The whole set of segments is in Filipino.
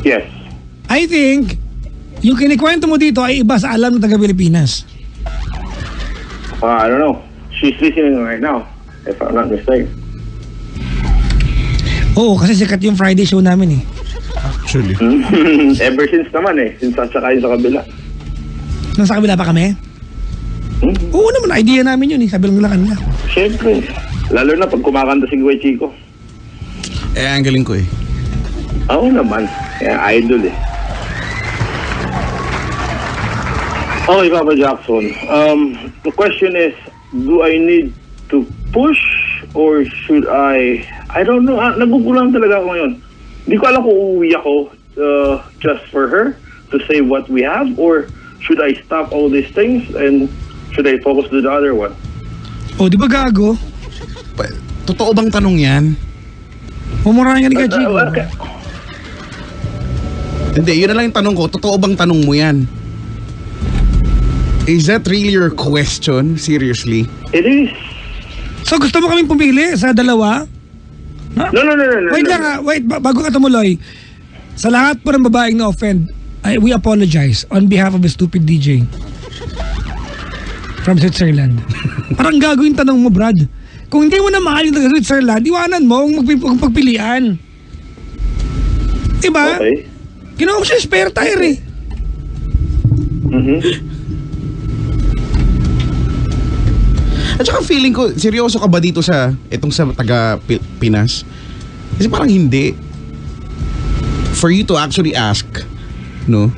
Yes. I think, yung kinikwento mo dito ay iba sa alam ng taga-Pilipinas. I don't know. She's listening right now, if I'm not mistaken. Oo, kasi sikat yung Friday show namin eh. Actually. Ever since naman since sasakay sa kabila. Nasa kabila pa kami? Oo naman, idea namin yun eh. Sabi lang nila kanila. Siyempre. Lalo na pag kumakanta si Guay Chico. Ang galing ko eh. Oo naman. Idol eh. Okay, Papa Jackson. The question is, do I need to push or should I don't know. Nagugulang talaga ako ngayon. Hindi ko alam kung uuwi ako just for her to say what we have, or should I stop all these things and should I focus to the other one? O, di ba gago? Totoo bang tanong yan? Humurahan ka ni Kachiko. Okay. Hindi, yun na lang yung tanong ko. Totoo bang tanong mo yan? Is that really your question? Seriously? It is. So gusto mo kaming pumili sa dalawa? No. Wait lang wait, bago ka tumuloy. Sa lahat po ng babaeng na-offend, we apologize on behalf of the stupid DJ from Switzerland. Parang gago yung tanong mo, Brad. Kung hindi mo na mahal yung taga Switzerland, iwanan mo ang magpagpilian. Diba? Okay. Ginawa ko siya spare tire eh. At saka feeling ko, seryoso ka ba dito sa taga Pinas? Kasi parang hindi. For you to actually ask, no?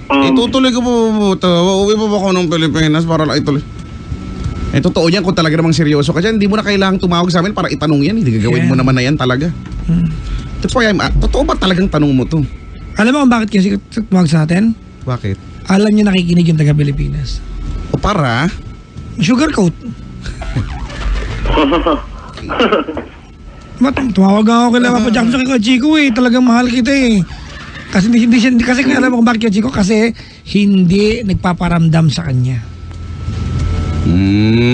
Itutuloy ko po ito. Uuwi po ba ako ng Pilipinas para lang ituloy? Totoo yan kung talaga namang seryoso ka dyan. Hindi mo na kailangang tumawag sa amin para itanong yan. Hindi gagawin mo naman na yan talaga. That's why totoo ba talagang tanong mo to? Alam mo kung bakit kasi tumawag sa atin? Bakit? Alam niya nakikinig yung taga Pilipinas. O para? Sugarcoat. Tumawag ako kay Papa Jackson kay Chico eh. Talagang mahal kita eh. Kasi hindi kasi alam mo kung bakit kay Chico, kasi hindi nagpaparamdam sa kanya.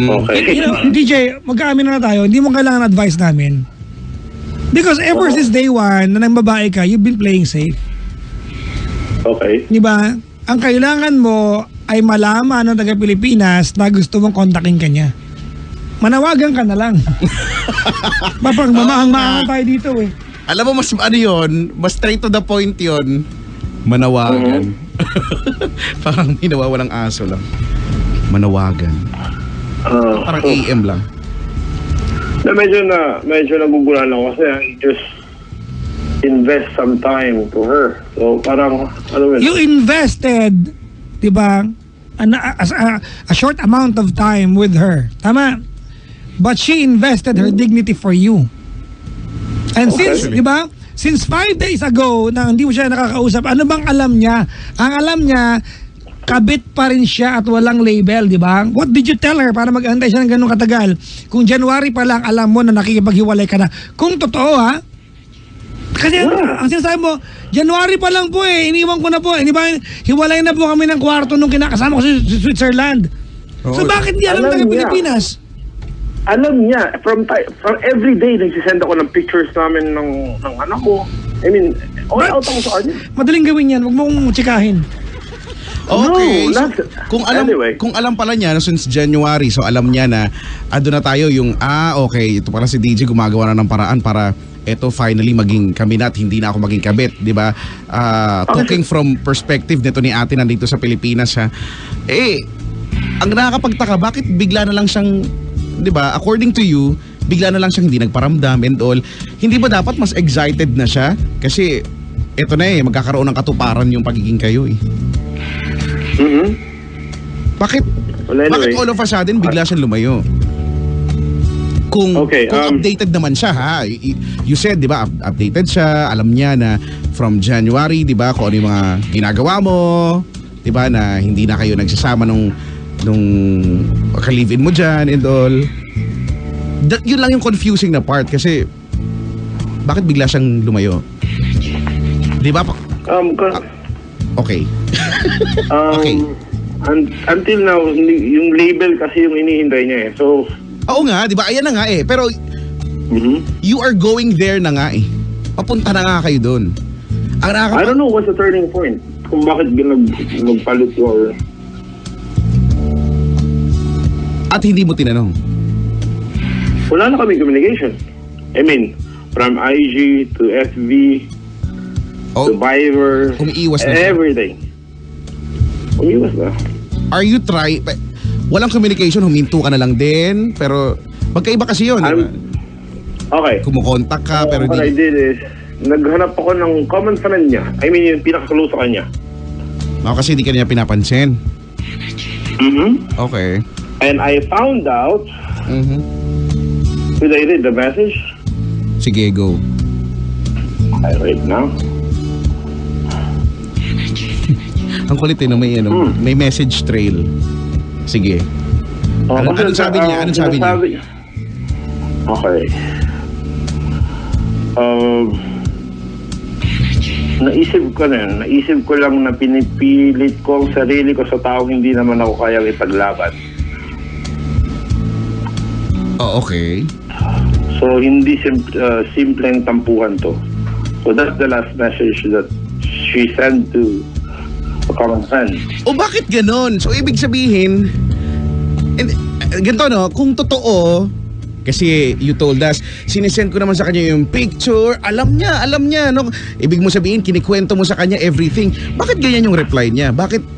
Okay. You know, DJ, mag-aamin na tayo. Hindi mo kailangan advice namin. Because ever since day one na nang babae ka, you've been playing safe. Okay. Di ba? Ang kailangan mo ay malaman ng taga Pilipinas na gusto mong kontakin ka niya. Manawagan ka na lang. Mapang mamahang-mahang tayo dito eh. Alam mo, mas ano yun, mas straight to the point yun. Manawagan. Parang may nawawalang aso lang. Manawagan. Parang AM lang. Medyo nagugulan ako kasi I just invest some time to her. So parang, You invested, di ba, a short amount of time with her. Tama? But she invested her dignity for you. And since, di ba, since 5 days ago na hindi mo siya nakakausap, ano bang alam niya? Ang alam niya, kabit pa rin siya at walang label, di ba? What did you tell her para mag-antay siya ng ganun katagal? Kung January pa lang, alam mo na nakikipaghiwalay ka na. Kung totoo ha, kasi ang sinasabi mo, January pa lang po eh, iniwan ko na po. Di ba, hiwalay na po kami ng kwarto nung kinakasama ko sa Switzerland. So bakit hindi alam ng Pilipinas? Alam niya, from every day nagsisend ako ng pictures namin ng anak ko. I mean, all out ako sa kanya. Madaling gawin yan, huwag mo kong tsikahin. Okay, No, so, anyway. kung alam pala niya no, since January, so alam niya na ando na tayo yung okay, ito pala si DJ gumagawa na ng paraan para eto finally maging kami na at hindi na ako maging kabit, di ba? Talking from perspective nito ni ate nandito sa Pilipinas ha. Ang nakakapagtaka, bakit bigla na lang siyang, di ba, according to you, bigla na lang siyang hindi nagparamdam and all. Hindi ba dapat mas excited na siya? Kasi eto na magkakaroon ng katuparan yung pagiging kayo eh. Bakit? Well, anyway, Bakit all of a sudden bigla siyang lumayo? Kung updated naman siya ha. You said, di ba, updated siya. Alam niya na from January, di ba, kung ano yung mga ginagawa mo. Di ba, na hindi na kayo nagsasama nung ka-live-in mo dyan and all. Yun lang yung confusing na part kasi bakit bigla siyang lumayo? Di ba? Okay. Okay. Until now, yung label kasi yung inihintay niya eh. So, oo nga, di ba? Ayan na nga eh. Pero you are going there na nga eh. Papunta na nga kayo doon. Ang I don't know what's the turning point. Kung bakit nagpalit or... At hindi mo tinanong. Wala na kami communication. I mean, from IG to FB to Viber, umiiwas na siya. everything. Umiiwas na. Are you walang communication, huminto ka na lang din, pero magkaiba kasi yun, di ba? Okay. Kumukontak ka, pero What I did is, naghanap ako ng common friend niya. I mean, yung pinaka-close sa kanya. Kasi hindi ka niya pinapansin. Mm-hmm. Okay. And I found out, did I read the message? Sige, go. I read now. Ang kulit na may message trail. Sige. Anong sabi niya? Anong sabi niya? Okay. Naisip ko lang na pinipilit ko ang sarili ko sa taong hindi naman ako kayang ipaglaban. Oh, okay. So, hindi simpleng tampuhan to. So, that's the last message that she sent to a common friend. O bakit ganon? So, ibig sabihin, ganito no, kung totoo, kasi you told us, sinisend ko naman sa kanya yung picture, alam niya, no? Ibig mo sabihin, kinikwento mo sa kanya everything. Bakit ganyan yung reply niya? Bakit?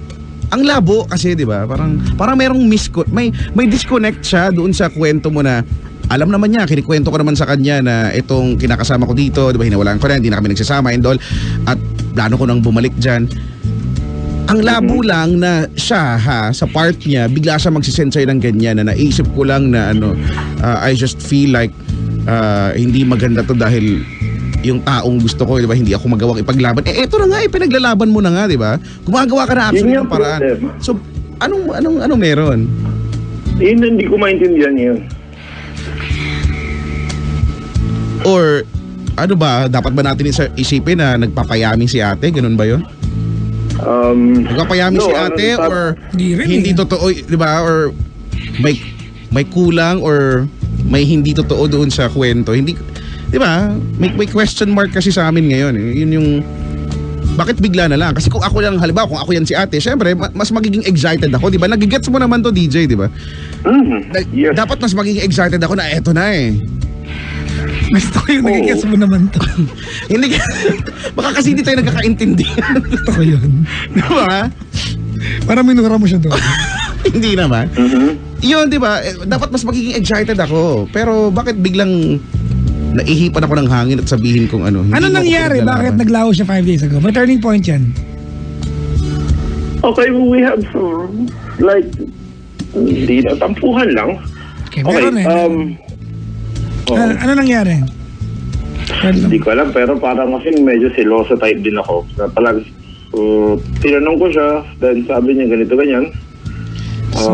Ang labo kasi, di ba? Parang merong may disconnect siya doon sa kwento mo na alam naman niya, kinikwento ko naman sa kanya na itong kinakasama ko dito, di ba, hinawalan ko na, hindi na kami nagsasama and all, at plano ko nang bumalik dyan. Ang labo lang na siya sa part niya, bigla siya magsisend sa'yo ng ganyan na naisip ko lang na I just feel like hindi maganda to dahil yung taong gusto ko, di ba, hindi ako magawang ipaglaban. Eto na nga, pinaglalaban mo na nga, di ba? Gumagawa ka na actually ng paraan. So, anong meron? Hindi ko maintindihan yun. Or, ano ba, dapat ba natin isipin na nagpapayami si ate? Ganun ba yun? Nagpapayami si ate or hindi totoo, di ba? Or may kulang or may hindi totoo doon sa kwento. Hindi, di ba? May question mark kasi sa amin ngayon. Yun yung, bakit bigla na lang? Kasi kung ako lang, halimbawa, kung ako yan si ate, syempre, mas magiging excited ako, di ba? Nagigets mo naman to, DJ, di ba? Yes. Dapat mas magiging excited ako na eto na eh. Gusto ko yung nagigets mo naman to. Hindi baka kasi hindi tayo nagkakaintindihan. Gusto ko yun. Di ba? Parang minura mo siya doon. Hindi naman. Yun, di ba? Dapat mas magiging excited ako. Pero bakit biglang naihipan ako ng hangin at sabihin kung ano? Ano nangyari? Bakit naglaho siya 5 days ago? May turning point yan. Okay, we have hindi na, tampuhan lang. Okay, meron ano nangyari? Hindi ko alam, pero parang kasi medyo seloso type din ako. Tinanong ko siya, then sabi niya ganito, ganyan. So,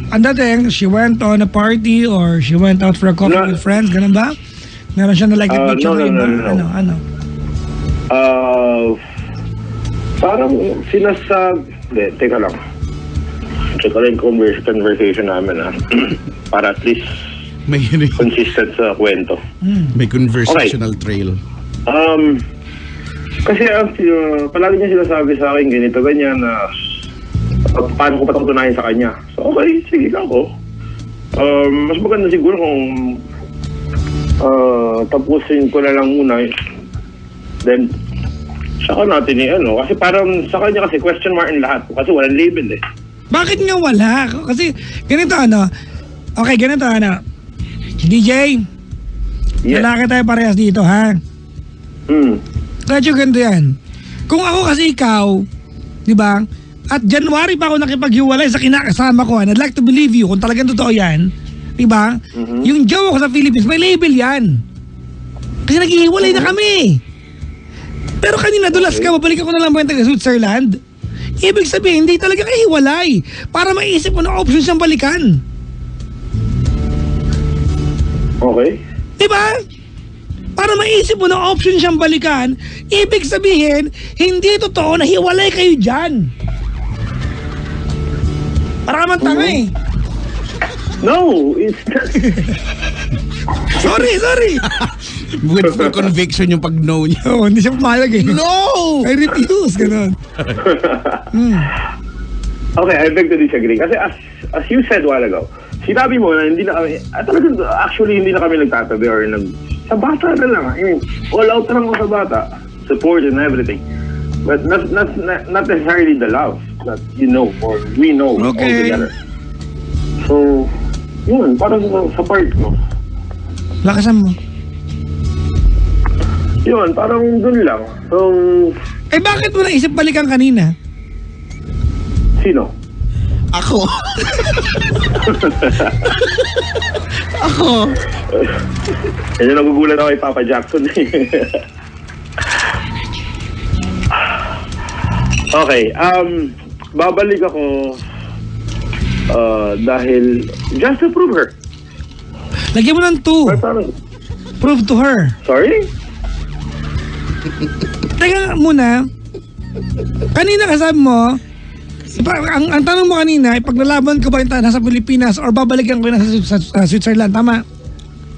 ang dating, she went on a party or she went out for a coffee with friends, ganun ba? Meron siya na like the picture no. Ano? Parang sinasabi, teka lang. Check ko lang yung conversation namin para at least may consistent sa kwento. May conversational trail. Kasi palagi niya sinasabi sa akin ganito, ganyan na paano ko patutunayan sa kanya. So okay, sige ako. Mas maganda siguro kung tapusin ko na lang muna. Then saka natin kasi parang sa kanya kasi question mark ang lahat. Kasi walang label eh. Bakit nga wala? Kasi ganito okay, ganito DJ, yes. Lalaki tayo parehas dito, ha? Medyo ganito yan. Kung ako kasi ikaw, di ba? At January pa ako nakipaghiwalay sa kinakasama ko, and I'd like to believe you kung talagang totoo yan, di ba? Yung jowa ko sa Philippines, may label yan. Kasi naghihiwalay na kami. Pero kanina dulas ka, babalik ako na lang ba yung taga Switzerland? Ibig sabihin, hindi talaga kayo hiwalay. Para maisip mo na option siyang balikan. Okay. Diba? Para maisip mo na option siyang balikan, ibig sabihin, hindi totoo na hiwalay kayo dyan. Para naman tanga eh. No, it's not. Sorry. With full conviction yung pag-no niya. Oo, hindi siya pumayag eh. No! I refuse, ganun. Okay, I beg to disagree. Kasi as you said a while ago, sinabi mo na hindi na kami, talagang actually hindi na kami nagtatabi or sa bata na lang. I mean, all out lang ako sa bata. Support and everything. But not necessarily the love that you know or we know all Okay. together. So, yun, parang sa part ko. Lakasan mo. Yun, parang dun lang. So, Eh bakit mo naisip balikan kanina? sino? Ako. Ako. Kaya nagugulat ako kay Papa Jackson. Okay, babalik ako dahil just to prove her. Lagyan mo ng 2. Parang, Prove to her. sorry? Teka muna. Kanina kasabi mo, ang tanong mo kanina, ipaglalaban ko ba yung nasa Pilipinas or babalikan ko na sa Switzerland? Tama?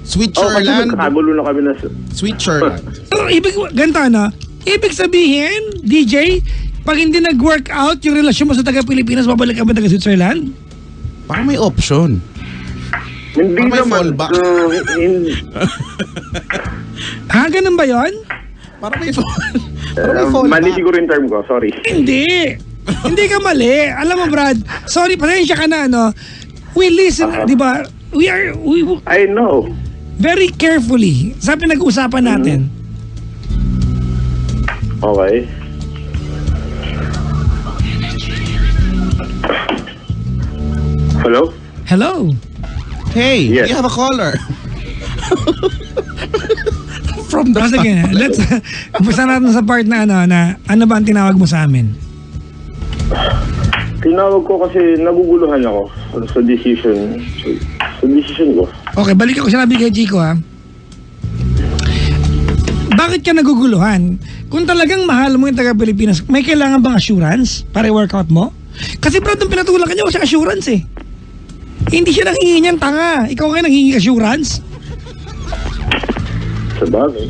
Kasi Switzerland. magkakagulo na kami na... Switzerland. So, ganito ano? Ibig sabihin, DJ, pag hindi nag-work out yung relasyon mo sa taga-Pilipinas, babalik ka ba taga-Switzerland? Parang may option. Hindi Parang may naman. fallback. Ha? Ganun ba yun? Parang may fallback. Mali siguro yung term ko, sorry. Hindi. Hindi ka mali. Alam mo, Brad, sorry, pasensya ka na, ano? We listen, di ba? We I know. very carefully sa pinag-uusapan natin. Okay. Hello? Hello? Hey, Yes. you have a caller. From the Sige, let's, umpisa natin sa part na ano ba ang tinawag mo sa amin? Tinawag ko kasi naguguluhan ako sa decision. Sa decision ko. Okay, balik ako sinabi kay Chico ha. Bakit ka naguguluhan? Kung talagang mahal mo yung taga-Pilipinas, may kailangan bang assurance para i-workout mo? Kasi Brad, nung pinatulan ka niya, wala siya assurance eh. Hindi siya nanghingi niyan, tanga. Ikaw kayo nanghingi assurance? Sa bagay.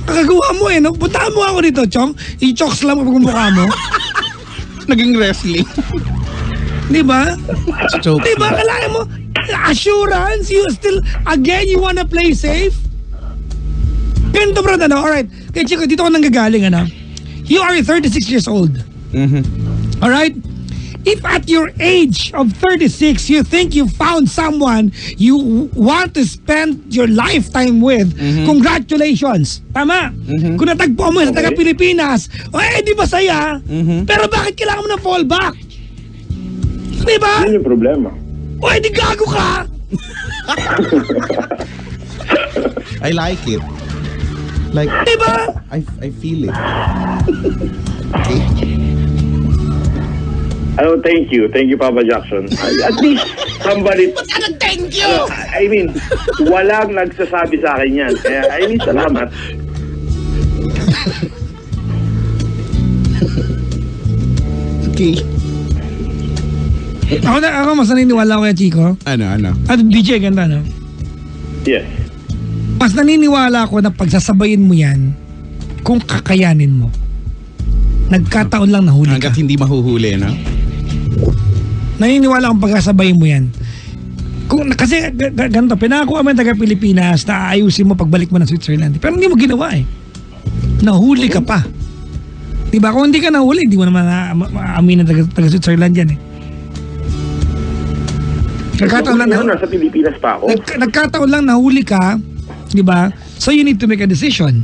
Nakagawa mo eh, no? Puntahan mo ako dito, Chong. I-chokes lang pag mukha mo. naging wrestling. Di ba? Joke. Di ba? Kailangan mo, assurance, you still, again, you wanna play safe? Ganito, Brad, ano? Alright. Kaya Chico, dito ko nanggagaling, ano? You are 36 years old. Mhm. Alright? If at your age of 36, you think you found someone you want to spend your lifetime with, congratulations. Tama? Kung natagpo mo sa Okay. taga-Pilipinas, di ba saya? Pero bakit kailangan mo ng fallback? Di ba? Yun yung problema. Di gago ka! I like it. Like, Di ba? I feel it. Okay. Oh, thank you. Thank you, Papa Jackson. At least, somebody... Thank you! I mean, walang nagsasabi sa akin yan. Kaya, I mean, salamat. Okay. Ako mas naniniwala ko kay Chico. Ano? At DJ, ganda, no? Yes. Mas naniniwala ko na pagsasabayin mo yan kung kakayanin mo. Nagkataon lang nahuli ka. Hanggat hindi mahuhuli, no? Naniniwala akong pagkasabayin mo yan. Kasi ganito, pinakakuha mo yung taga-Pilipinas na aayusin mo pagbalik mo ng Switzerland. Pero hindi mo ginawa eh. Nahuli ka pa. Diba? Kung hindi ka nahuli, hindi mo naman maamin na taga-Switzerland yan eh. Nagkataon lang Nasa Pilipinas pa ako. nagkataon lang nahuli ka, di ba? So you need to make a decision.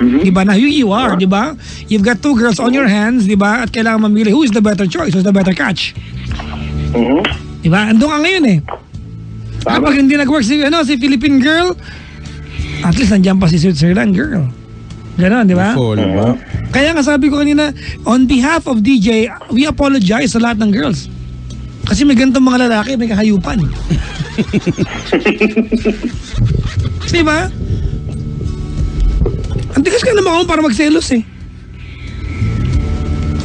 Di ba? Now here you are, di ba? You've got two girls on your hands, di ba? At kailangan mamili who is the better choice, who's the better catch. Di ba? Andun ka ngayon eh. Kapag hindi nag-work si Philippine girl, at least nandiyan pa si Switzerland girl. Ganon, di ba? Fall ba? Kaya nga sabi ko kanina, on behalf of DJ, we apologize sa lahat ng girls. Kasi may ganitong mga lalaki, may kahayupan. Di ba? Ang tigas ka naman ako para magselos eh.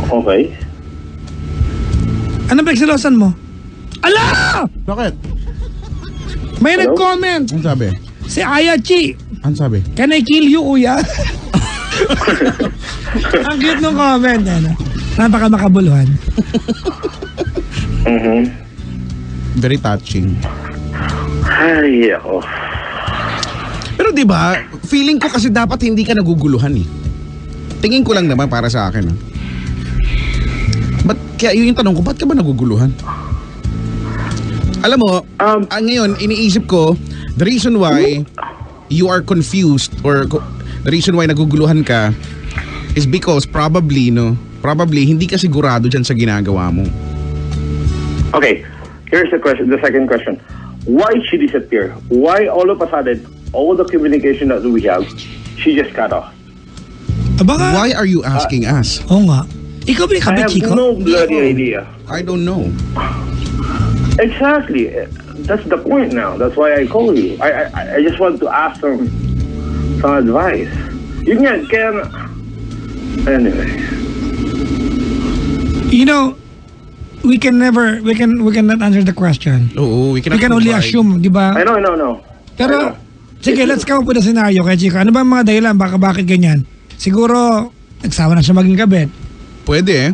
Okay. Anong pinagselosan mo? Ala! Bakit? May Hello? nag-comment. Ano sabi? Si Ayachi. Ano sabi? Can I kill you, kuya? Ang cute ng comment. Ano? Napaka makabuluhan. Very touching. Ay, ako. Pero di ba, feeling ko kasi dapat hindi ka naguguluhan eh. Tingin ko lang naman para sa akin. Kaya yun yung tanong ko, ba't ka ba naguguluhan? Alam mo, ngayon, iniisip ko, the reason why you are confused or the reason why naguguluhan ka is because probably hindi ka sigurado dyan sa ginagawa mo. Okay, here's the question. The second question: why she disappear? Why all of a sudden all the communication that we have, she just cut off? Baka, Why are you asking us? oo nga. Ikaw ba yung I kabit, have Chico? no bloody idea. I don't know. Exactly. That's the point now. That's why I call you. I just want to ask some advice. Yun nga, kaya anyway. You know, we cannot answer the question. Oo, we We can only assume, di ba? I know. Pero, sige, let's come up with a scenario kay Chico. Ano ba ang mga dahilan? Bakit ganyan? Siguro, nagsawa na siya maging kabit. Pwede eh.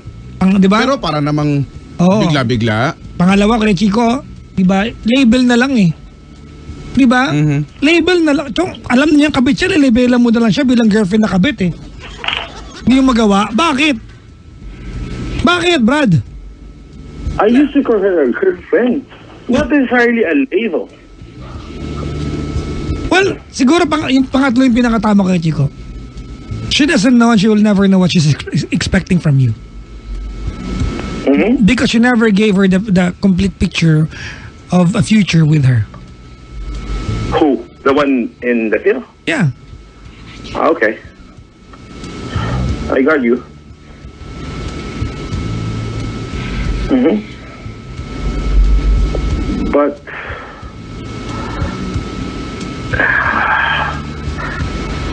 Di ba? Pero para namang Oo. bigla-bigla. Pangalawa, kay Chico, di ba? Label na lang eh. Di ba? Mhm. Label na lang. Tsong, alam niya kabit siya, labelan mo na lang siya bilang girlfriend na kabit eh. Hindi yung magawa. Bakit? Bakit, Brad? I used to call her a girlfriend. Not necessarily a label. Well, siguro yung pangatlo yung pinakatama kay Chico. She doesn't know and she will never know what she's expecting from you. Because you never gave her the complete picture of a future with her. Who? The one in the field? Yeah. Okay. I got you. But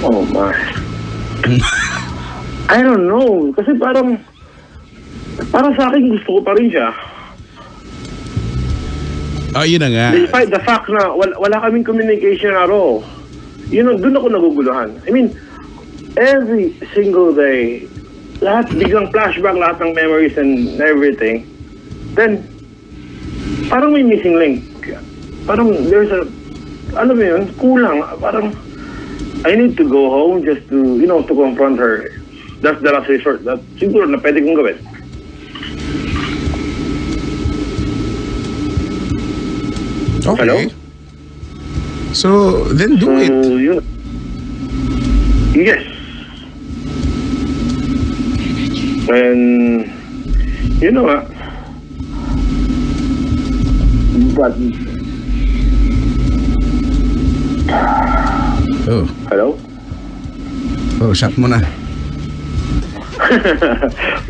oh my. I don't know. Kasi parang sa akin gusto ko pa rin siya. Yun na nga. Despite the fact na wala kaming communication at all. You know, dun ako naguguluhan. I mean, every single day, lahat biglang flashback, lahat ng memories and everything. Then, parang may missing link. Parang there's a, alam mo yun, kulang. Parang, I need to go home just to, you know, to confront her. That's the last resort. That siguro na pwede kong gawin. Okay. Hello? So, then do it. Yun. Yes. And, you know what? But, Oh, hello? shot mo na.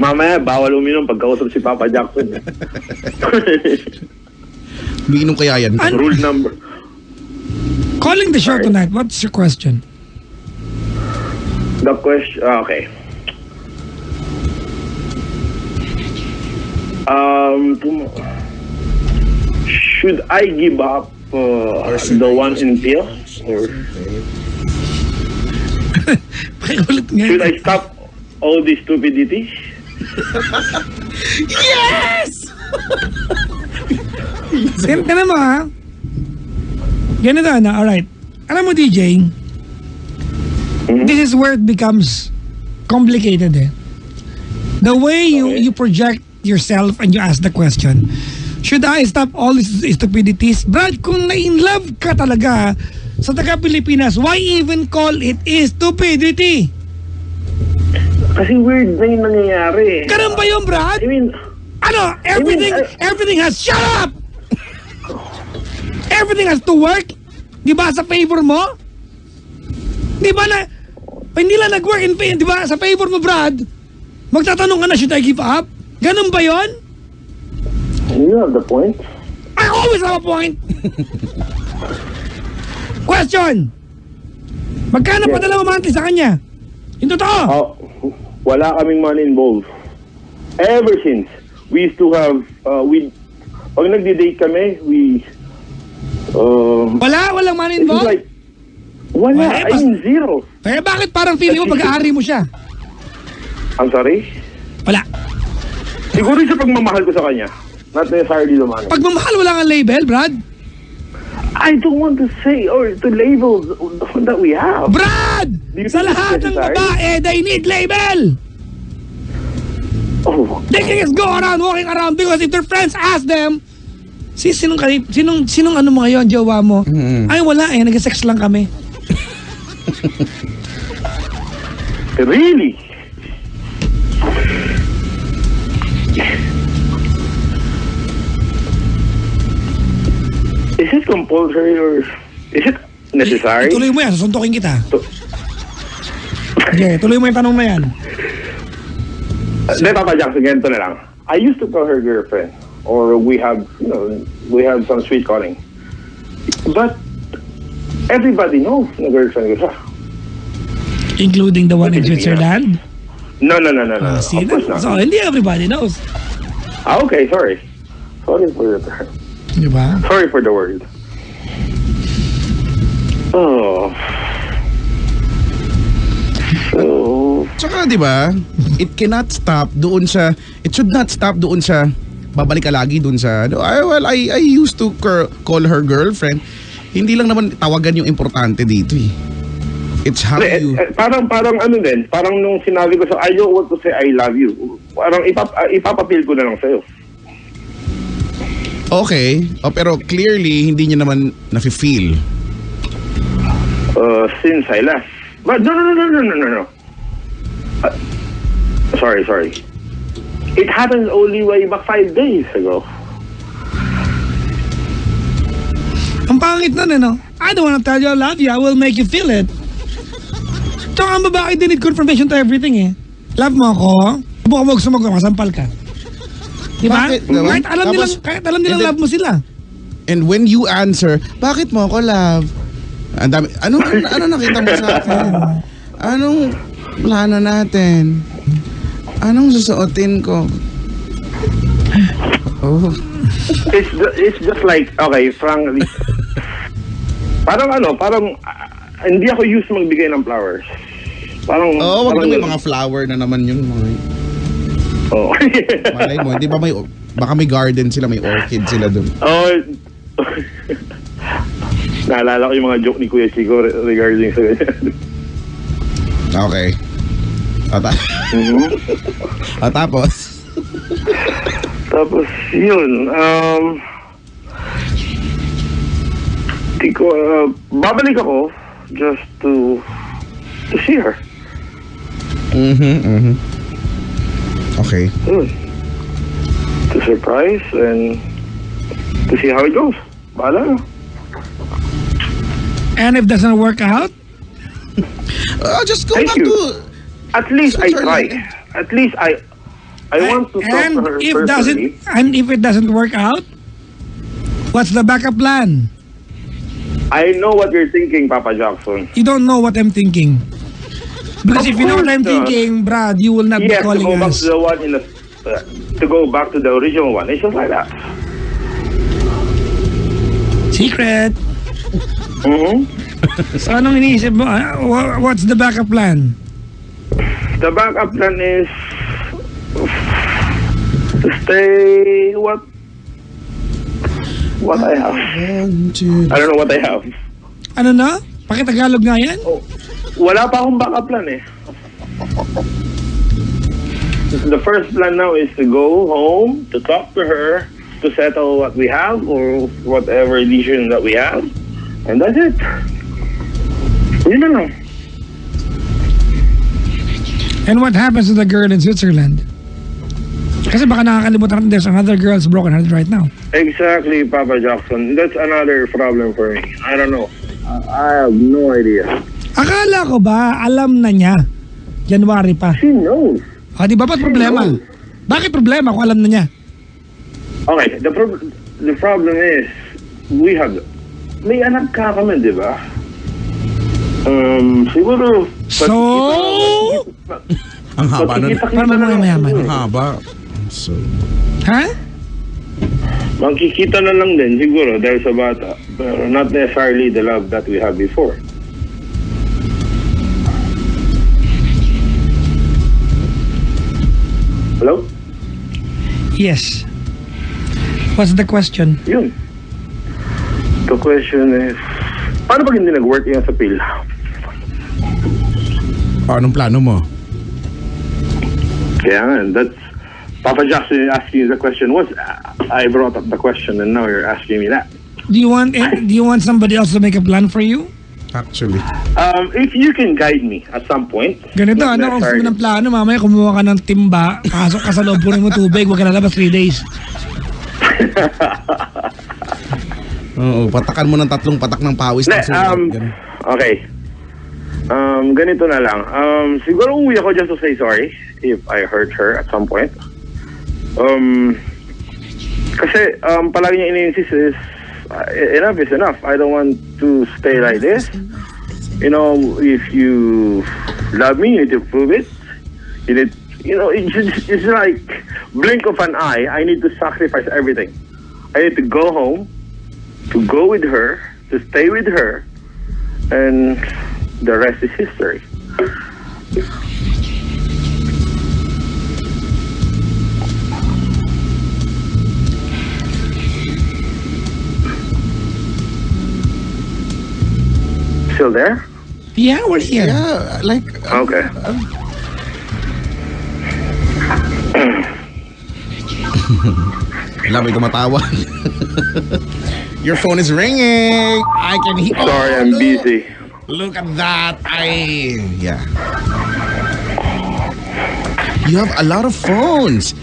Mamaya, bawal uminom pagkausap si Papa Jackson. Umiinom kaya yan. Rule number. Calling the show Sorry. tonight, what's your question? The question, okay. Should I give up the one in Peel? Or Pakiulit nga. should I stop all these stupidities? Ganito mo ha. Ganito na, alright. Alam mo DJ, this is where it becomes complicated eh. The way you project yourself and you ask the question, should I stop all these stupidities? Brad, kung na-in-love ka talaga sa taga-Pilipinas, why even call it stupidity? Kasi weird na yung nangyayari. Ganun ba yun, Brad? I mean, Ano? Everything has, shut up! Everything has to work? Di ba sa favor mo? Di ba na, hindi lang nag-work in di ba sa favor mo, Brad? Magtatanong ka na, should I give up? Ganun ba yon? you have the point. I always have a point. Question. Magkano Yes. padala mo monthly sa kanya? Yung totoo. Wala kaming money involved. Ever since, we used to have, pag nagdi-date kami, Walang money It's involved? like, wala, Wala, I mean zero. Eh, bakit parang feeling mo pag-aari mo siya? I'm sorry? Wala. Siguro sa pagmamahal ko sa kanya. Not necessarily the money. Pagmamahal, wala kang label, Brad. I don't want to say or to label the one that we have. Brad! Do you Sa think lahat it's ng necessary? babae, they need label! Oh, They can just go around, walking around because if their friends ask them, sinong ano mo ngayon, jowa mo? Ay, wala eh, nag-sex lang kami. really? Is it compulsory or is it necessary? Tuloy mo yan, susuntokin kita. To- Okay, tuloy mo yung tanong na yan. Papa Jackson, ganito na lang. I used to call her girlfriend, or we have some sweet calling. But everybody knows na girlfriend ko siya. Including the one in Switzerland? No. See, Of course not. so hindi everybody knows. Okay, sorry. Sorry for the Di ba? sorry for the word. Oh. So, Tsaka, di ba, it cannot stop doon sa, it should not stop doon sa, babalik ka lagi doon sa, I used to call her girlfriend. Hindi lang naman tawagan yung importante dito eh. It's how you... parang ano din, parang nung sinabi ko sa, I don't want to say I love you. Parang ipapapil ko na lang sa'yo. Okay, pero clearly, hindi niya naman nafe-feel. Since I left. But no. Sorry. It happened only way back 5 days ago. Ang pangit nun, no? I don't wanna tell you I love you, I will make you feel it. Tsaka ang babae din need confirmation to everything eh. Love mo ako, buka mo gusto masampal ka. Diba? Bakit? Kahit alam nilang love mo sila. And when you answer, bakit mo ako love? Ang dami, ano nakita mo sa akin? Anong plano natin? Anong susuotin ko? Oh. It's just like, okay, frankly, parang hindi ako used magbigay ng flowers. Wag naman yung mga flower na naman yun. Oh. Malay mo, di ba baka may garden sila, may orchid sila doon. Oh. Naalala ko yung mga joke ni Kuya Chico regarding sa ganyan. Okay. Tapos? Tapos, yun. Babalik ako just to see her. Okay. To surprise and to see how it goes. Bahala na. And if doesn't work out, Just go Thank back you. to... At least I try. Switzerland. At least I want to talk and to her if personally. if it doesn't work out, what's the backup plan? I know what you're thinking, Papa Jackson. You don't know what I'm thinking. Because Of if you know what I'm course not. thinking, Brad, you will not be Yes, to calling go back us. to the one to go back to the original one. It's just like that. Secret. So anong iniisip mo? What's the backup plan? The backup plan is to stay what I have. I don't know what I have. Ano na? Pakitagalog nga yan? Oh, wala pa akong backup plan eh. The first plan now is to go home, to talk to her, to settle what we have or whatever decision that we have. And that's it. Yun na lang. And what happens to the girl in Switzerland? Kasi baka nakakalimutan natin there's another girl's broken hearted right now. Exactly, Papa Jackson. That's another problem for me. I don't know. I have no idea. Akala ko ba alam na niya? January pa. She knows. Di ba ba't problema? Bakit problema kung alam na niya? Okay, the problem is may anak ka kami, di ba? Siguro So? Ang haba nun. Paano mo mayaman? Ang haba. So... Ha? Magkikita na lang din siguro dahil sa bata. Pero not necessarily the love that we had before. Hello? Yes. What's the question? Yun. The question is, paano pag hindi nag-work yan sa pill? Anong plano mo? Kaya nga, that's Papa Jackson asking you the question was I brought up the question and now you're asking me that. Do you want somebody else to make a plan for you? Actually. If you can guide me at some point. Ganito, not ano, kung gusto mo necessarily- ng plano, mamaya kumuha ka ng timba, pasok ka sa loob, punin mo tubig, huwag ka lalabas 3 days. Oo, patakan mo ng 3 patak ng pawis. Ne, ng sugat. Ganun. okay. Ganito na lang. Siguro uwi ako just to say sorry if I hurt her at some point. Kasi palagi niya ini-insist is enough is enough. I don't want to stay like this. You know, if you love me, you need to prove it. You need, you know, it's like blink of an eye. I need to sacrifice everything. I need to go home, to go with her, to stay with her, and the rest is history. Still there? Yeah, we're here. Yeah, like... Okay. Alam mo, tumatawa. Your phone is ringing. I can hear... Sorry, I'm busy. Look at that. Yeah. You have a lot of phones.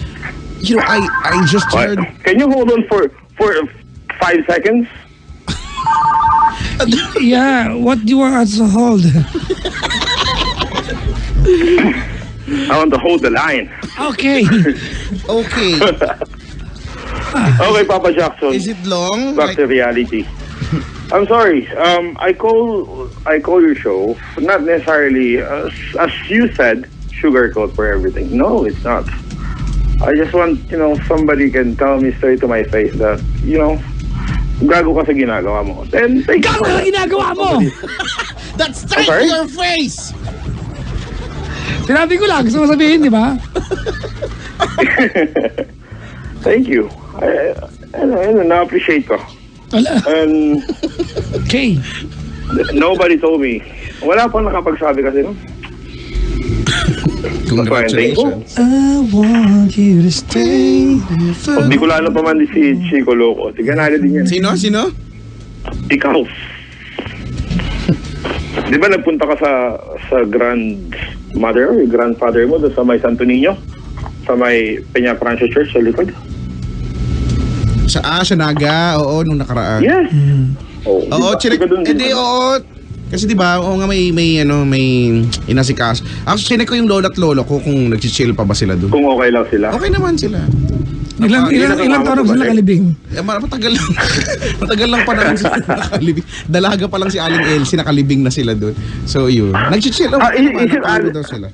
You know, I just What? heard... Can you hold on for 5 seconds? Yeah, what do you want us to hold? I want to hold the line. Okay. Okay. Okay, Papa Jackson. Is it long? Back to reality. I'm sorry. I call your show not necessarily as you said, sugarcoat for everything. No, it's not. I just want, somebody can tell me straight to my face that, gago ka sa ginagawa mo. Then take Gago ka ginagawa mo! That's straight Okay. to your face! Sinabi ko lang, gusto mo sabihin, di ba? Thank you. Na-appreciate ko. Wala. And Okay. nobody told me. Wala pang nakapagsabi kasi, no? Congratulations. I want you to stay. Hindi ko lalo pa man si Chico Loco. Sige, nalo din yan. Sino? Ikaw. Di ba nagpunta ka sa grandmother or grandfather mo doon sa may Santo Niño? Sa may Peña Francia Church sa likod? Sa Naga. Oo, nung nakaraan. Yes. Oh, Oo, chinek. Hindi, oo. Kasi di ba, oo nga may inasikas. Actually, chinek ko yung lola at lolo ko kung nag-chill pa ba sila doon. Kung okay lang sila. Okay naman sila. Ilang taon na sila kalibing? Matagal lang. Matagal lang pa naman sila nakalibing. Dalaga pa lang si Aling Elsie, nakalibing na sila doon. So yun. Nag-chill. is it daw sila.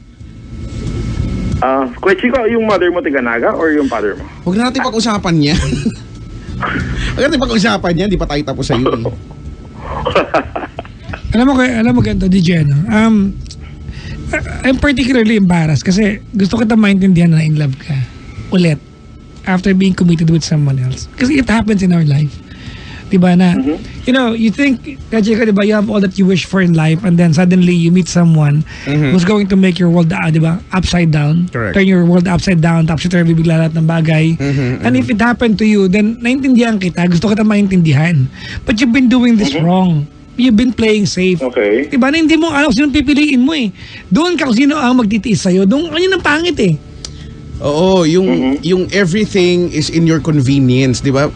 Kuya Chico, yung mother mo tiga-Naga or yung father mo? Huwag na natin pag-usapan yan. Huwag natin pag-usapan yan. Di pa tayo tapos sa iyo eh. Alam mo ganito, DJ, no? I'm particularly embarrassed kasi gusto kita maintindihan na in love ka. Ulit. After being committed with someone else. Kasi it happens in our life. Diba na, you think, Kajika, diba, you have all that you wish for in life and then suddenly you meet someone who's going to make your world, diba, upside down. Correct. Turn your world upside down, topsy-turvy, bigla lahat ng bagay. And if it happened to you, then naintindihan kita, gusto kita maintindihan. But you've been doing this wrong. You've been playing safe. Okay. Diba na hindi mo alam kung sino pipiliin mo eh. Doon ka kung sino ang magtitiis sa'yo. Doon, yun ang pangit eh. Oo, yung everything is in your convenience, di ba?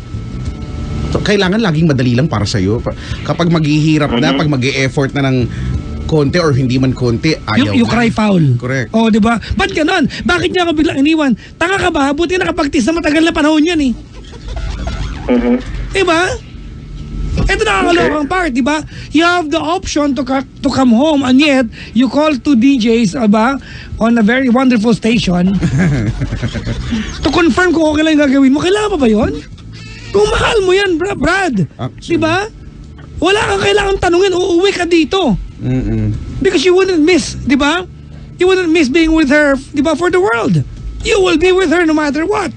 So, kailangan laging madali lang para sa'yo. Kapag maghihirap na, pag mag-e-effort na ng konti or hindi man konti, ayaw You na. cry foul. Correct. Oh, di ba? Ba't ganon? Bakit niya ako biglang iniwan? Tanga ka ba? Buti nakapagtis na matagal na panahon yan eh. Di ba? Ito nakakalokang part, di ba? You have the option to come home and yet you call 2 DJs, ba? On a very wonderful station to confirm kung okay lang yung gagawin mo. Kailangan pa ba yun? Kung mahal mo yan, Brad. Actually. Diba? Wala kang kailangang tanungin, uuwi ka dito. Because you wouldn't miss, diba? You wouldn't miss being with her, diba, for the world. You will be with her no matter what.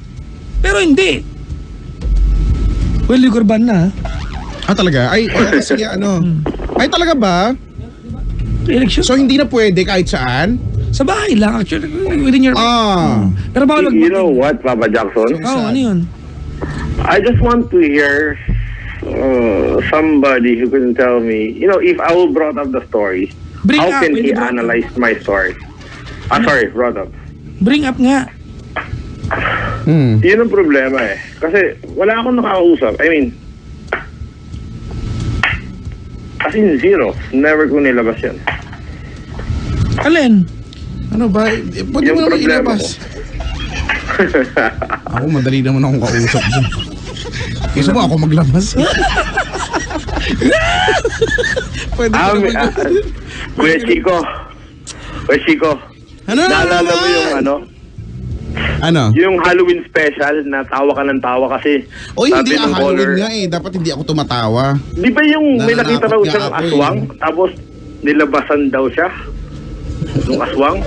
Pero hindi. Well, Ligurban na. Talaga? Ay, sige, ano? Ay, talaga ba? Election. So, hindi na pwede kahit saan? Sa bahay lang, actually. Within your... Pero bawal You know what, Papa Jackson? Ano yun? I just want to hear somebody who can tell me, if I will brought up the story, Bring how up, can when he you brought analyze my story? Sorry, brought up. Bring up nga. Yun ang problema eh. Kasi wala akong nakakausap. I mean, as in zero. Never ko nilabas yan. Alin? Ano ba? Pwede Yung mo naman problema ilabas. Ako, madali naman akong kausap dyan. Gusto mo ako maglabas? Pwede ko naman. Kuya Chico, Ano? naalala mo yung Ano? yung Halloween special na tawa ka ng tawa kasi Oy, hindi sabi ng Halloween caller, nga eh. Dapat hindi ako tumatawa. di ba yung may nakita Nananakot raw nga siyang ako eh. aswang tapos nilabasan daw siya yung aswang?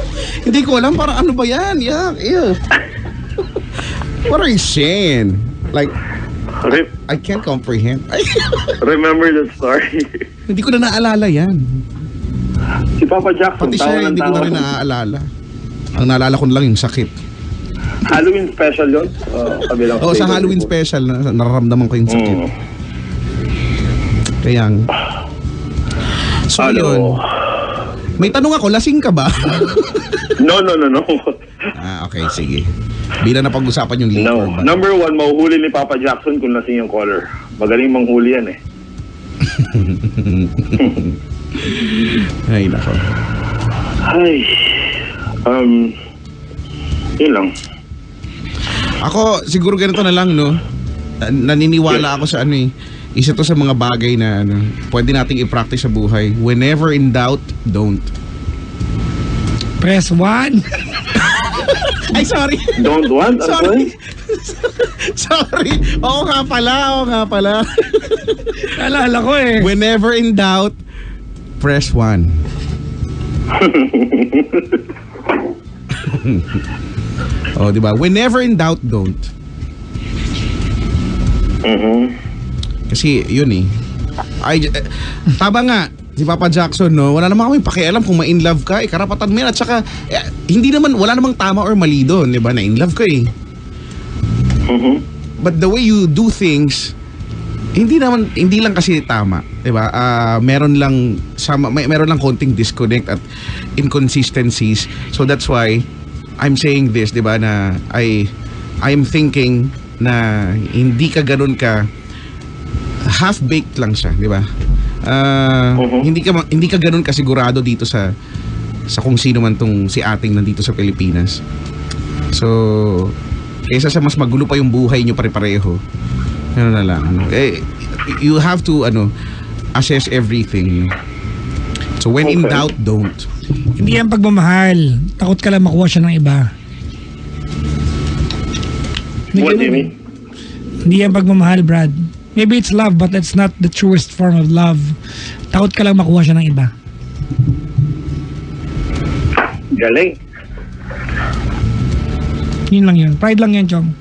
Hindi ko alam, parang ano ba yan? Yuck, ew. What are you saying? Like, I can't comprehend. Remember that story? Hindi ko na naalala yan. Si Papa Jackson, Pati tawa siya, ng hindi ko tawa. na rin naaalala. Ang naalala ko na lang yung sakit. Halloween special yun? Kabilang Oo, sa stable Halloween po. special, nararamdaman ko yung sakit. Mm. Kaya, so yun. May tanong ako, lasing ka ba? No. Okay, sige. Bila na pag-usapan yung liquor No. ba? Number one, mahuhuli ni Papa Jackson kung lasing yung caller. Magaling manghuli yan eh. Ay, nako. Ay. Yun lang. Ako, siguro ganito na lang, no? Naniniwala ako sa isa to sa mga bagay na pwede nating i-practice sa buhay. Whenever in doubt, don't. Press 1. Ay, sorry. Don't want? Sorry. Sorry. Oo nga pala. Naalala ko eh. Whenever in doubt, press 1. Oh, di ba? Whenever in doubt, don't. Kasi yun eh. Tama nga, si Papa Jackson, no? Wala naman kami pakialam kung ma-in love ka, karapatan mo yan. At saka, wala namang tama or mali doon, di ba? Na-in love ka eh. But the way you do things, hindi lang kasi tama, 'di ba? Meron lang konting disconnect at inconsistencies. So that's why I'm saying this, 'di ba, na I'm thinking na hindi ka ganun ka half baked lang siya, 'di ba? Hindi ka ganun kasigurado dito sa kung sino man tong si ating nandito sa Pilipinas. So kaysa sa mas magulo pa yung buhay nyo pare-pareho. Ano na lang. You have to assess everything. So when in doubt, don't. Hindi yan pagmamahal. Takot ka lang makuha siya ng iba. What do you mean? Hindi yan pagmamahal, Brad. Maybe it's love, but it's not the truest form of love. Takot ka lang makuha siya ng iba. Galing. Yun lang yun. Pride lang yan, Chong.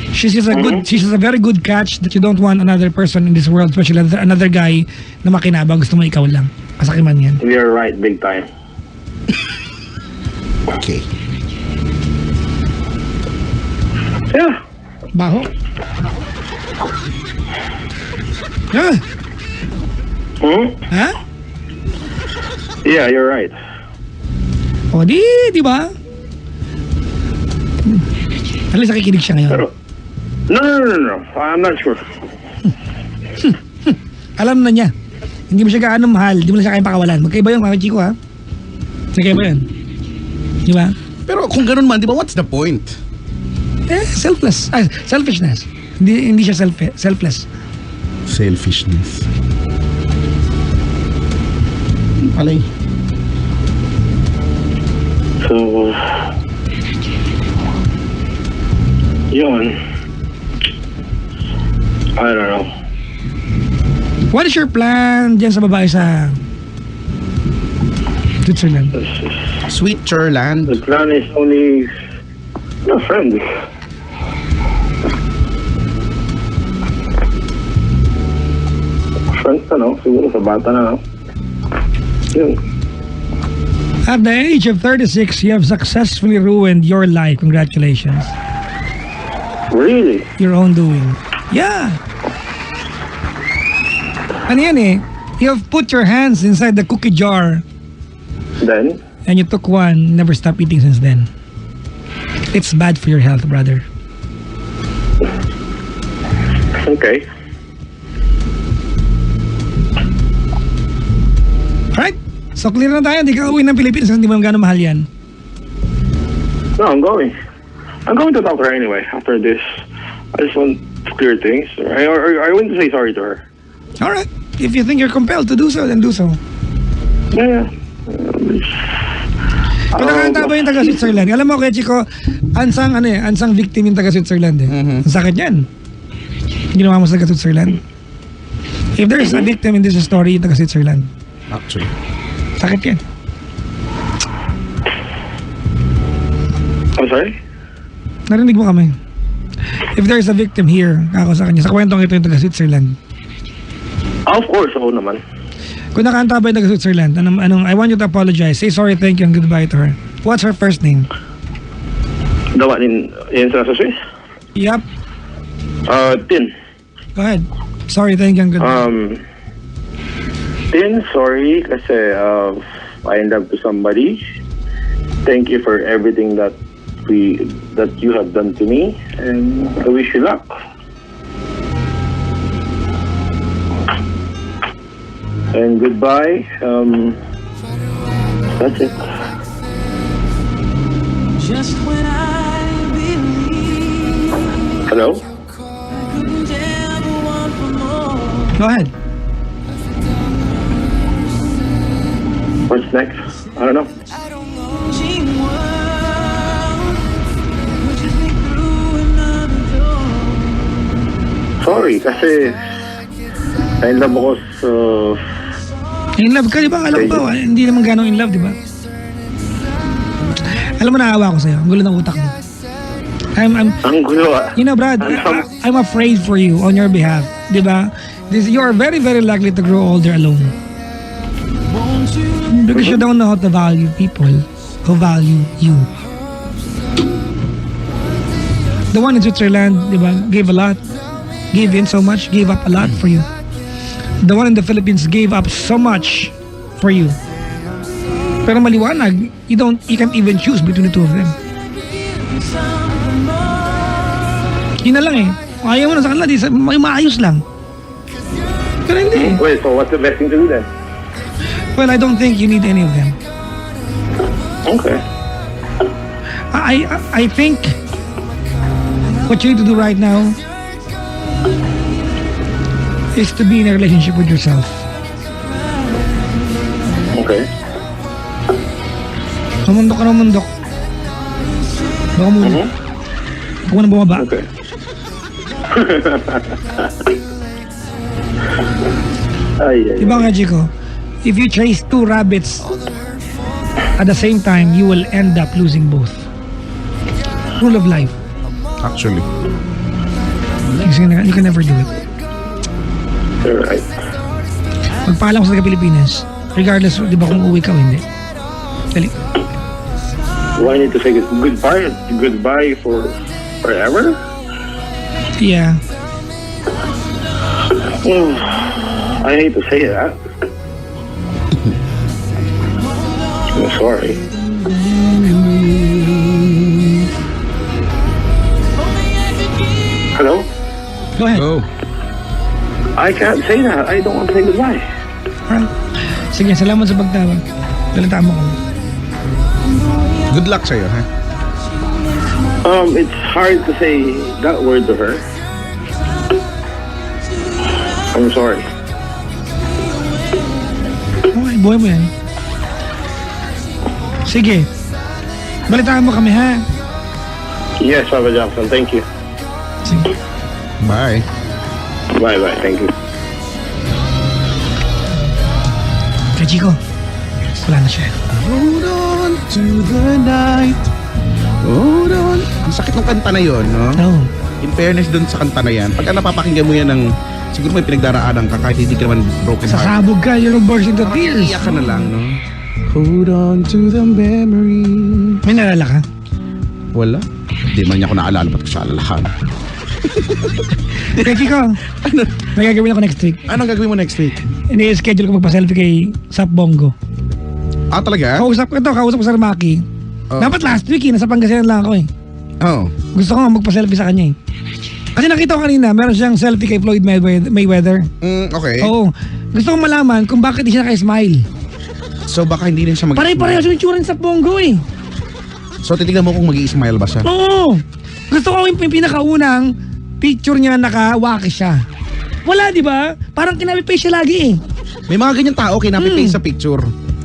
She's a very good catch that you don't want another person in this world, especially another guy na makinabang. Gusto mo ikaw lang. Kasakiman yan. You're right, big time. Okay. Yeah. Baho. Yeah. Ha? Yeah, you're right. O di ba? Alam, nakikinig siya ngayon. Pero, no. I'm not sure. Alam na niya. Hindi mo siya gaano mahal. Hindi mo na siya kayang pakawalan. Magkaiba yung Chico, ha? Magkaiba yun. Di ba? Pero kung ganun man, di ba, what's the point? Selfless. Selfishness. Hindi siya selfless. Selfishness. Alay. So, yun. I don't know. What is your plan dyan sa babae sa Switzerland? Switzerland. The plan is only a friend. Friends na, no? Siguro sa bata na, no? Yun. At the age of 36, you have successfully ruined your life. Congratulations. Really? Your own doing. Yeah. Ano yan eh? You have put your hands inside the cookie jar Then? and you took one, never stopped eating since then. It's bad for your health, brother. Okay. Alright? So clear na tayo. Hindi ka uwi ng Pilipinas kasi hindi mo gano'ng mahal yan. No, I'm going. I'm going to talk to her anyway after this. I just want to clear things. I want to say sorry to her. Alright. If you think you're compelled to do so, then do so. Yeah. Kung nakakanta ba yung taga Switzerland? Alam mo, kaya Chico, ansang victim yung taga Switzerland eh. Ang sakit yan. Ginawa mo sa taga Switzerland. If there's a victim in this story, yung taga Switzerland. Actually. Sakit yan. I'm sorry? Narinig mo kami. If there's a victim here, ako sa kanya, sa kwentong ito yung taga Switzerland. Of course, oo naman. Kung nakanta ba yung taga Switzerland, I want you to apologize. Say sorry, thank you, and goodbye to her. What's her first name? The one in sa Swiss? Yup. Tin. Go ahead. Sorry, thank you, and goodbye. Tin, sorry kasi I end up to somebody. Thank you for everything that you have done to me, and I wish you luck. And goodbye. That's it. Just when I believe Hello? couldn't ever want for more. Go ahead. What's next? I don't know. Changing world pushes me through another door. Sorry kasi I love ako sa... In love ka, di ba? Alam ko ba? Hindi naman gano'ng in love, di ba? Alam mo, naawa ko sa'yo. Ang gulo ng utak mo. Ang gulo You know, Brad, I'm afraid for you on your behalf. Di ba? You are very, very likely to grow older alone. Because you don't know how to value people who value you. The one in Switzerland, di ba, gave a lot. Gave in so much, gave up a lot for you. The one in the Philippines gave up so much for you. Pero maliwanag, you can't even choose between the two of them. Yun na lang eh. Ayaw mo na sa kanila, may maayos lang. Pero hindi. Wait, so what's the best thing to do then? Well, I don't think you need any of them. Okay. I think what you need to do right now is to be in a relationship with yourself. Okay. Mamundok ka na mamundok. Baka muna. Huwag mo na bumaba. Okay. Ay. Diba nga, Chico? If you chase two rabbits at the same time, you will end up losing both. Rule of life. Actually. You can never do it. You're right. Magpaalam ko sa Pilipinas. Regardless, di ba kung uwi ka o hindi. Dali. Do I need to say goodbye? Goodbye for forever? Yeah. I hate to say that. I'm sorry. Hello? Go ahead. Go. I can't say that. I don't want to say goodbye. Alright. Sige, salamat sa pagtawag. Dalitaan mo kami. Good luck sa'yo, ha? It's hard to say that word to her. I'm sorry. Okay, buhay mo yan. Sige. Balitaan mo kami, ha? Yes, Papa Jackson. Thank you. Sige. Bye. Bye. Thank you. Kay Chico, wala na siya. Hold on to the night. Hold on. Ang sakit ng kanta na yun, no? Oo. In fairness dun sa kanta na yan, pagka napapakinggan mo yan ng, siguro may pinagdaraanan ka kahit hindi ka naman broken heart. Sasabog ka, you're burst into tears. Iiyak ka na lang, no? Hold on to the memory. May nalala ka? Wala. Hindi man niya ako naalala, ba't ko siya alalahan? Kay Chico, may gagawin ako next week. Anong gagawin mo next week? Ini-schedule ko magpa-selfie kay Sap Bongo. Ah, talaga? Kausap ko sa Ramaki. Oh. Dapat last week nasa Pangasinan lang ako eh. Oh. Gusto ko nga magpa-selfie sa kanya eh. Kasi nakita ko kanina, meron siyang selfie kay Floyd Mayweather. Okay. Oo. Gusto ko malaman kung bakit di siya naka-smile. So baka hindi rin siya Pare-pareho yung itsura ni Sap Bongo eh. So titignan mo kung mag-i-smile ba siya? Oo. Gusto ko yung pinakaunang picture niya nakawaki siya. Wala, di ba? Parang kinapi-paste siya lagi eh. May mga ganyan tao kinapi-paste sa picture.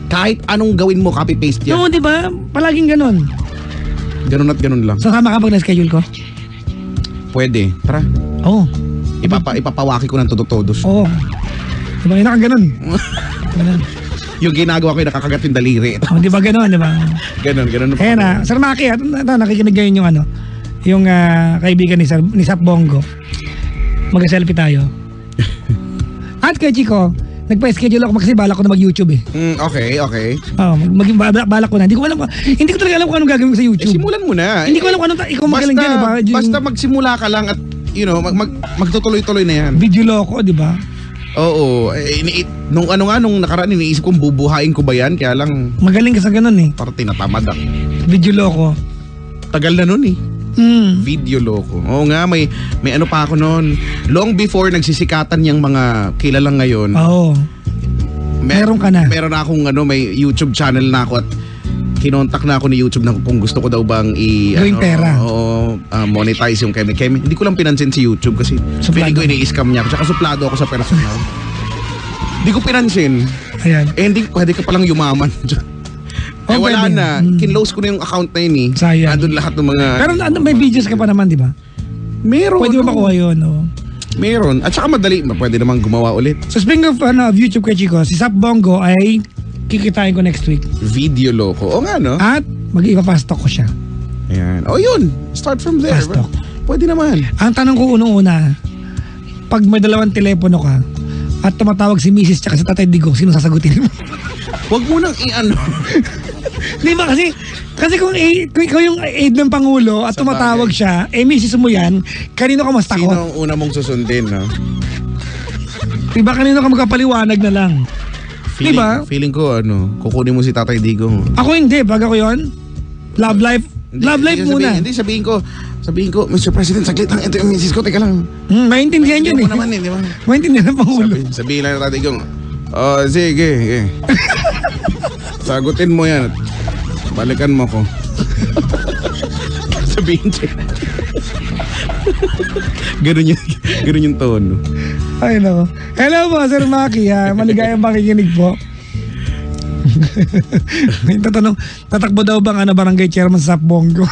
Kahit anong gawin mo, copy-paste yan. Oo, di ba? Palaging ganon. Ganun at ganun lang. Sasama ka pag na-schedule ko? Pwede. Tara. Oo. Ipapawaki ko ng todo-todos. Oo. Di ba? Yun ka ganon. Ganon. Yung ginagawa ko yung nakakagat yung daliri. Oh, di ba ganon, di ba? Ganun. Kaya na, Sir Maki, at nakikinig ngayon yung yung kaibigan ni Sap Bongo. Mag-selfie tayo. At kay Chico, nagpa-schedule ako kasi balak ko na mag-YouTube eh. Okay. Oo, balak ko na. Hindi ko talaga alam kung anong gagawin ko sa YouTube. Simulan mo na. Hindi ko alam kung anong ikaw magaling dyan, di ba? Basta magsimula ka lang at magtutuloy-tuloy na yan. Video loko, di ba? Oo. Nung nakaraan, iniisip kong bubuhayin ko ba yan? Kaya lang, Magaling ka sa ganun eh. parang tinatamad ako. Video loko. Tagal na nun eh. Video loko. Oo nga, may ano pa ako noon. Long before nagsisikatan yung mga kilalang ngayon. Oo. Meron ka na. Meron na akong may YouTube channel na ako at kinontak na ako ni YouTube na kung gusto ko daw bang Gawing pera. monetize yung Keme. Hindi ko lang pinansin si YouTube kasi Suplado. feeling ko ini-scam niya ako. Tsaka suplado ako sa personal. Hindi ko pinansin. Ayan. Hindi pwede ka palang yumaman. Wala pwede. na. Kinlose ko na yung account na yun eh. Sayang. Andun lahat ng mga... Pero may videos ka pa naman, di ba? Meron. Pwede mo makuha yun, no? Meron. At saka madali. Pwede namang gumawa ulit. So speaking of YouTube kay Chico, si Sap Bongo ay kikitain ko next week. Video loko. O nga, no? At mag-ipapastok ko siya. Ayan. O yun. Start from there. Pastok. Pwede naman. Ang tanong ko unang-una, pag may dalawang telepono ka at tumatawag si Mrs. tsaka si Tatay Digo, sino sasagutin mo? Huwag mo nang i-ano. Di ba kasi kung ikaw yung aide ng Pangulo at Sa tumatawag bagay. siya, Mrs. mo yan, kanino ka mas Sino takot? ang una mong susundin, no? Di ba kanino ka magkapaliwanag na lang? Diba? Feeling ko, kukunin mo si Tatay Digo. Ako hindi, pag ako yun, love life muna. Sabihin ko, Mr. President, saglit lang, ito yung misis ko, teka lang. Maintindihan yun Hindi eh. mo naman di ba? Maintindihan ng Pangulo. Sabihin lang ng Tatay Digo, sige. Sagutin mo yan. Balikan mo ko. Sabihin siya. Ganun yung tono. Ay nako. Hello po, Sir Maki. Maligayang makikinig po. May tatakbo daw bang barangay chairman sa Sap Bongo?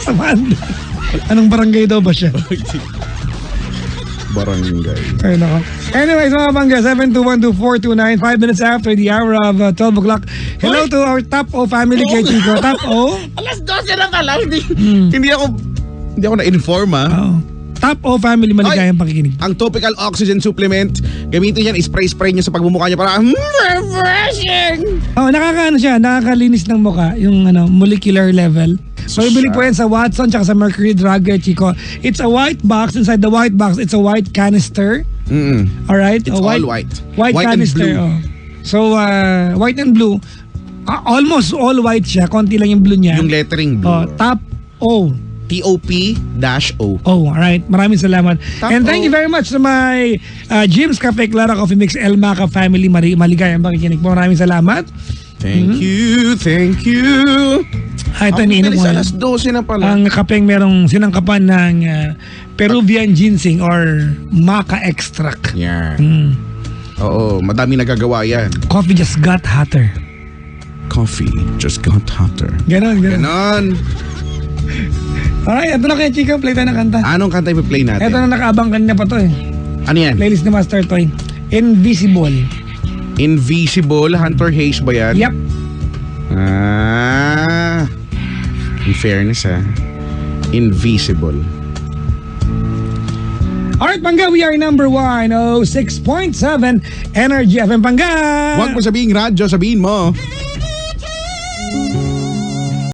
Samahan. Anong barangay daw ba siya? Barangay. Ay nako. Anyways, mga bangga, 7212429, 5 minutes after the hour of 12 o'clock. Hello to our Top O family kay Chico. Top O? Alas 12 lang ka lang. Hindi ako na-inform Oh. Top O family, maligayang pakikinig. Ang topical oxygen supplement, gamitin yan, spray nyo sa pagmumukha nyo para refreshing! Oh, nakakalinis ng mukha, yung molecular level. So, ibili po yan sa Watson tsaka sa Mercury Drug, Chico. It's a white box. Inside the white box, it's a white canister. Alright? It's all white. White canister. and blue. Oh. So, white and blue. Almost all white siya. Konti lang yung blue niya. Yung lettering blue. Oh, Top O. TOP-O. Oh, alright. Maraming salamat. Top And thank O. you very much sa my Jim's Cafe Clara Coffee Mix El Maca family. Maligayang pakikinig po. Maraming salamat. Thank you. Ito, iniinom ko Alas 12 na pala. ang kapeng merong sinangkapan ng Peruvian ginseng or maca extract. Yan. Oo, madami nagagawa yan. Coffee just got hotter. Coffee just got hotter. Ganon. Ganon. Alright, ito na kaya Chico, play tayo ng kanta. Anong kanta i-play natin? Ito na nakaabang kanina pa to eh. Ano yan? Playlist ni Master Toy. Invisible. Invisible, Hunter Hayes ba yan? Yep. In fairness Invisible. Alright, Pangga, we are number 106.7 Energy FM Pangga. Huwag mo sabihin radyo, sabihin mo